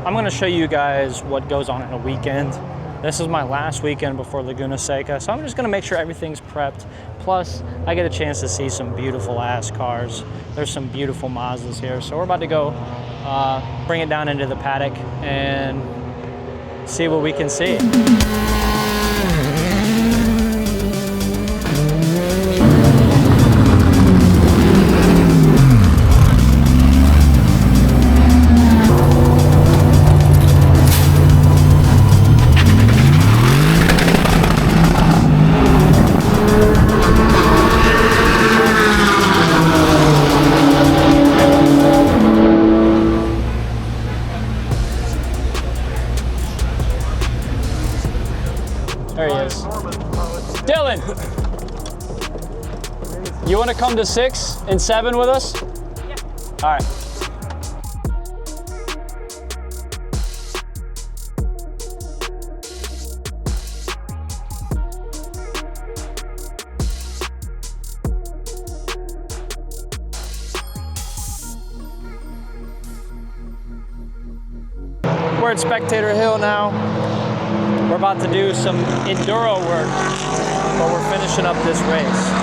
I'm gonna show you guys what goes on in a weekend. This is my last weekend before Laguna Seca, so I'm just gonna make sure everything's prepped. Plus, I get a chance to see some beautiful ass cars. There's some beautiful Mazdas here, so we're about to go bring it down into the paddock and see what we can see. There he is. Dylan! You want to come to 6 and 7 with us? Yeah. All right. We're at Spectator Hill now. We're about to do some enduro work, but we're finishing up this race.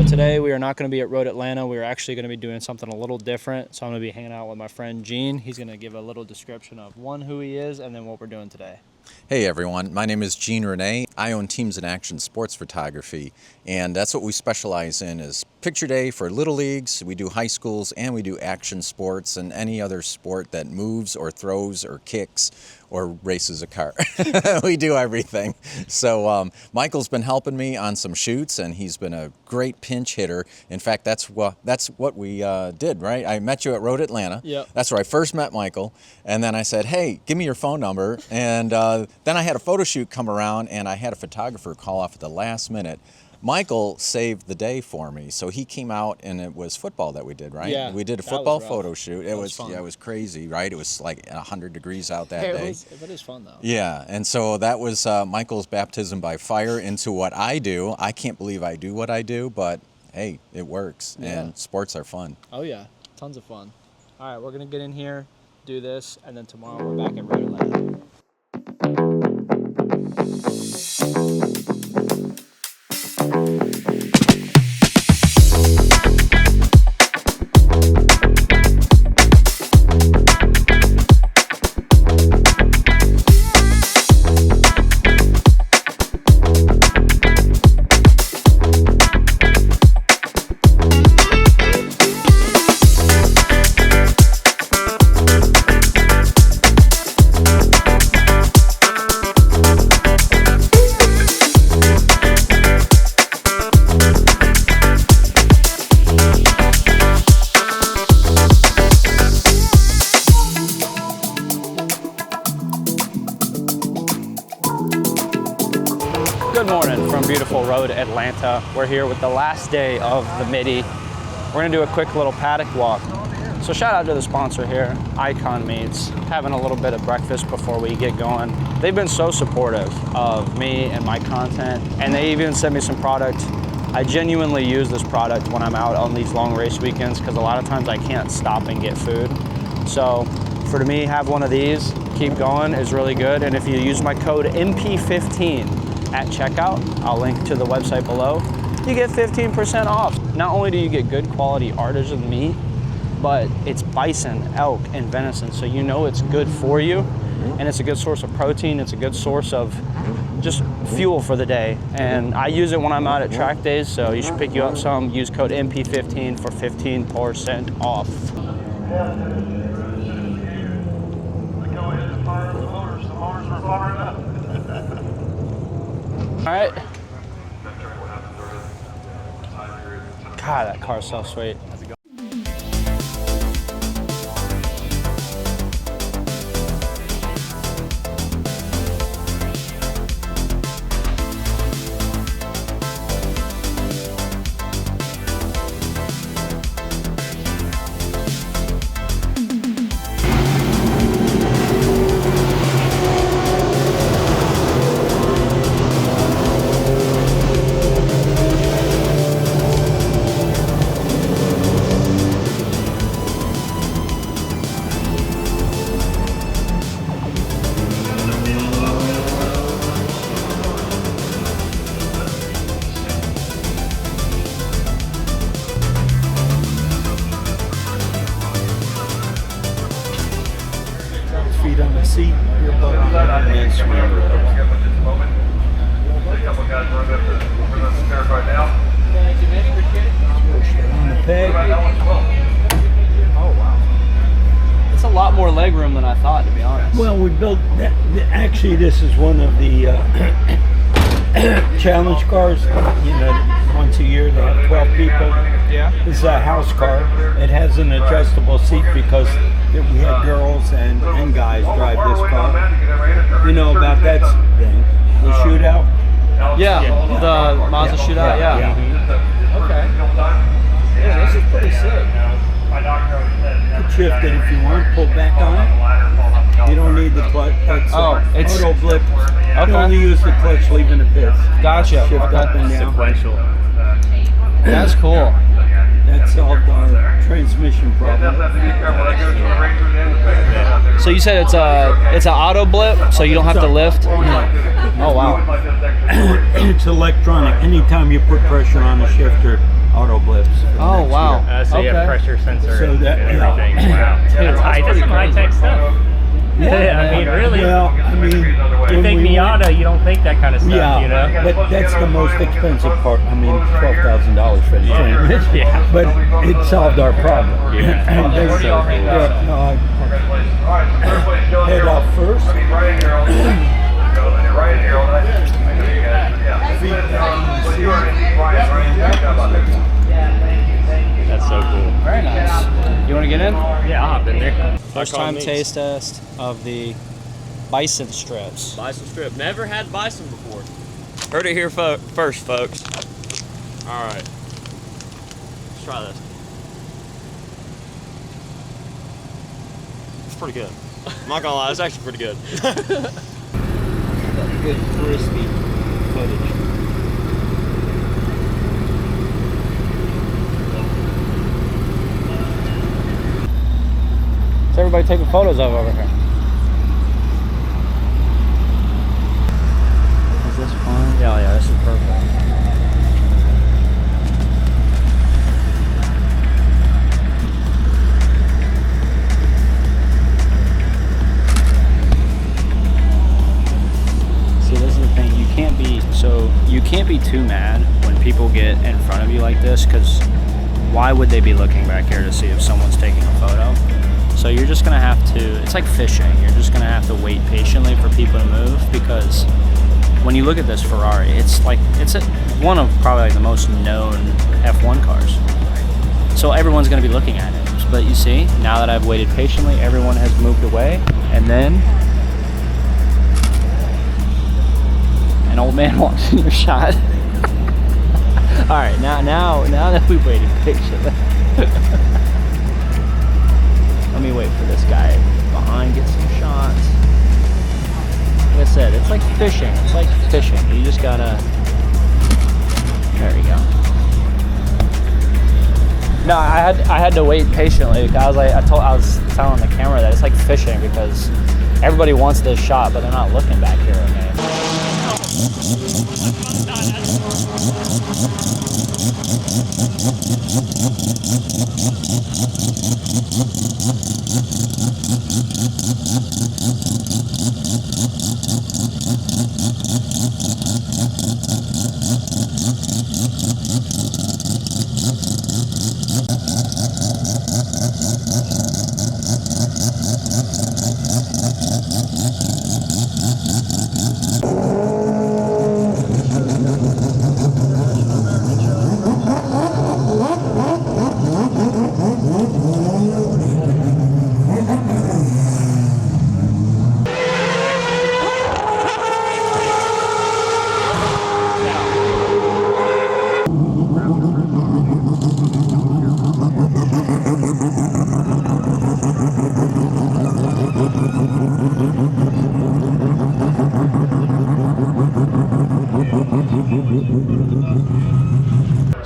Today we are not going to be at Road Atlanta. We are actually going to be doing something a little different. So I'm going to be hanging out with my friend Gene. He's going to give a little description of who he is and then what we're doing today. Hey everyone, my name is Gene Renee. I own Teams in Action Sports Photography, and that's what we specialize in is picture day for little leagues. We do high schools and we do action sports and any other sport that moves or throws or kicks or races a car. We do everything. So Michael's been helping me on some shoots, and he's been a great pinch hitter. In fact, that's what we did, right? I met you at Road Atlanta. Yep. That's where I first met Michael, and then I said, hey, give me your phone number, and then I had a photo shoot come around, and I had a photographer call off at the last minute. Michael saved the day for me, so he came out, and it was football that we did, right? Yeah, we did a that football was rough. photo shoot. It was fun. Yeah, it was crazy, right? It was like 100 degrees out that day. It was fun though. Yeah, and so that was Michael's baptism by fire into what I do. I can't believe I do what I do, but hey, it works, and sports are fun. Oh yeah, tons of fun. All right, we're gonna get in here, do this, and then tomorrow we're back at Road Atlanta. Good morning from beautiful Road Atlanta. We're here with the last day of the Mitty. We're gonna do a quick little paddock walk. So shout out to the sponsor here, Icon Meats, having a little bit of breakfast before we get going. They've been so supportive of me and my content, and they even sent me some product. I genuinely use this product when I'm out on these long race weekends because a lot of times I can't stop and get food. So for me, have one of these, keep going, is really good. And if you use my code MP15 at checkout, I'll link to the website below, you get 15% off. Not only do you get good quality artisan meat, but it's bison, elk, and venison, so you know it's good for you, and it's a good source of protein, it's a good source of just fuel for the day. And I use it when I'm out at track days, so you should pick you up some. Use code MP15 for 15% off. All right. God, that car's so sweet. Feet on the seat, your butt on and swing on the peg. Oh, wow. It's a lot more leg room than I thought, to be honest. Well, we built that. Actually, this is one of the challenge cars. You know, once a year they have 12 people. Yeah. This is a house car. It has an adjustable seat because we had girls and guys drive this car. You know about that thing, the shootout? Yeah, the Mazda shootout, yeah. Okay. Yeah, this is pretty sick. You can shift it if you want, pull back on it. You don't need the clutch. That's it's auto blip. Okay. You only use the clutch leaving the pits. Gotcha. Shift up and down. Sequential. That's cool. That solved our transmission problem. So you said it's an auto blip, so you don't have to lift? Oh, wow. It's electronic. Anytime you put pressure on the shifter, auto blips. Oh, wow. So you have pressure sensor So that- and everything. Wow. That's some high-tech stuff. Yeah, I mean, really. Well, I mean, You think Miata, you don't think that kind of stuff, yeah, you know? but that's the most expensive part. I mean, $12,000 for the transmission. Yeah. But it solved our problem. Yeah. And they That's so cool. Head off first. That's so cool. Very nice. You want to get in? Yeah, I'll hop in there. First time taste test of the bison strips. Bison strip. Never had bison before. Heard it here first, folks. All right. Let's try this. It's pretty good. I'm not gonna lie, it's actually pretty good. Good crispy footage. What's everybody taking photos of over here? Is this fun? Yeah, this is perfect. See, this is the thing. You can't be too mad when people get in front of you like this, because why would they be looking back here to see if someone's taking a photo? So you're just gonna have to, it's like fishing, you're just gonna have to wait patiently for people to move, because when you look at this Ferrari, it's one of probably like the most known F1 cars. So everyone's gonna be looking at it. But you see, now that I've waited patiently, everyone has moved away, and then an old man walks in your shot. All right, now that we've waited patiently. Let me wait for this guy behind, get some shots. Like I said, it's like fishing. It's like fishing. You just gotta. There you go. No, I had to wait patiently because I was telling the camera that it's like fishing, because everybody wants this shot, but they're not looking back here at me.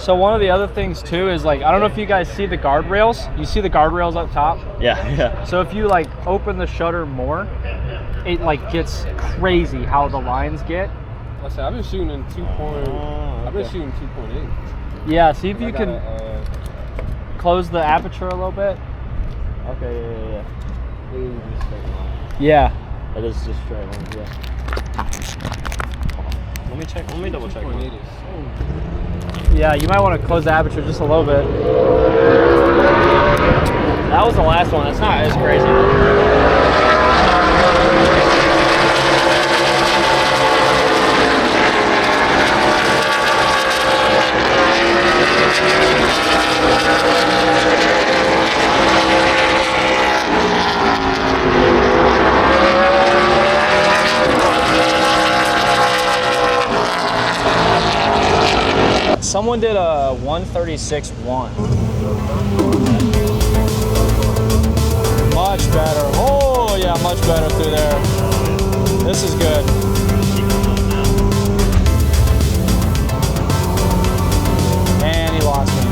So one of the other things too is like, I don't know if you guys see the guardrails. You see the guardrails up top? Yeah. So if you like open the shutter more, it like gets crazy how the lines get. I said I've been shooting in 2.8. I've been shooting 2.8. Yeah, see if you can close the aperture a little bit. Okay, yeah. Yeah. That is just straight line, yeah. Let me double check. 2.8 is Yeah, you might want to close the aperture just a little bit. That was the last one. That's not as crazy though. Someone did a 136.1. Much better. Oh yeah, much better through there. This is good. And he lost me.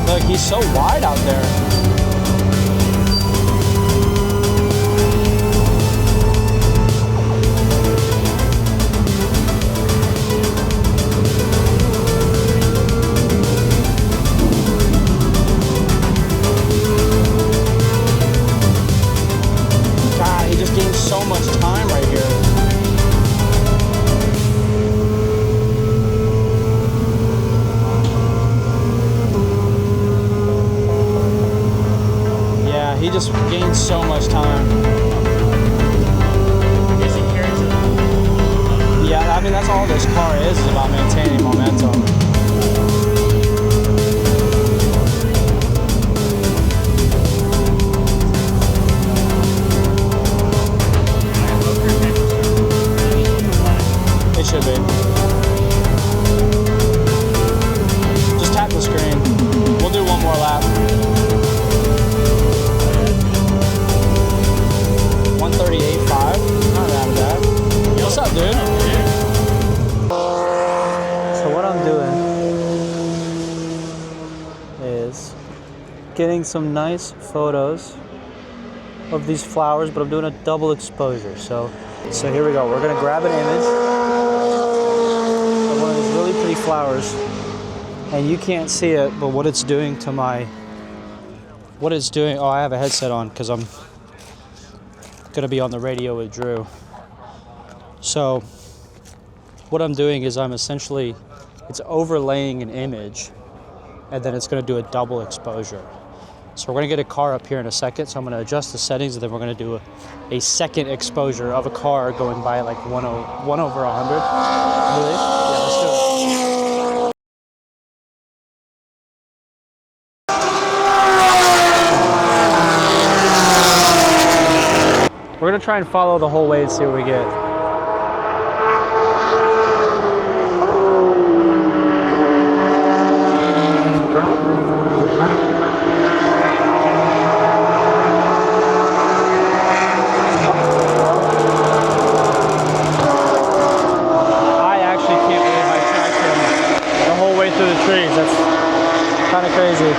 Look, he's so wide out there. God, he just gained so much time right here. He just gained so much time. I guess he carries it. Yeah, I mean, that's all this car is about maintaining momentum. It should be. Just tap the screen. We'll do one more lap. 138.5. Not bad. What's up, dude? So what I'm doing is getting some nice photos of these flowers, but I'm doing a double exposure. So here we go. We're gonna grab an image of one of these really pretty flowers, and you can't see it, but what it's doing to my, oh, I have a headset on because I'm gonna be on the radio with Drew. So what I'm doing is it's overlaying an image, and then it's gonna do a double exposure. So we're gonna get a car up here in a second, so I'm gonna adjust the settings, and then we're gonna do a second exposure of a car going by like 1 over 100, I believe. Yeah, let's do it. We're gonna try and follow the whole way and see what we get. I actually can't believe I tracked him the whole way through the trees. That's kind of crazy.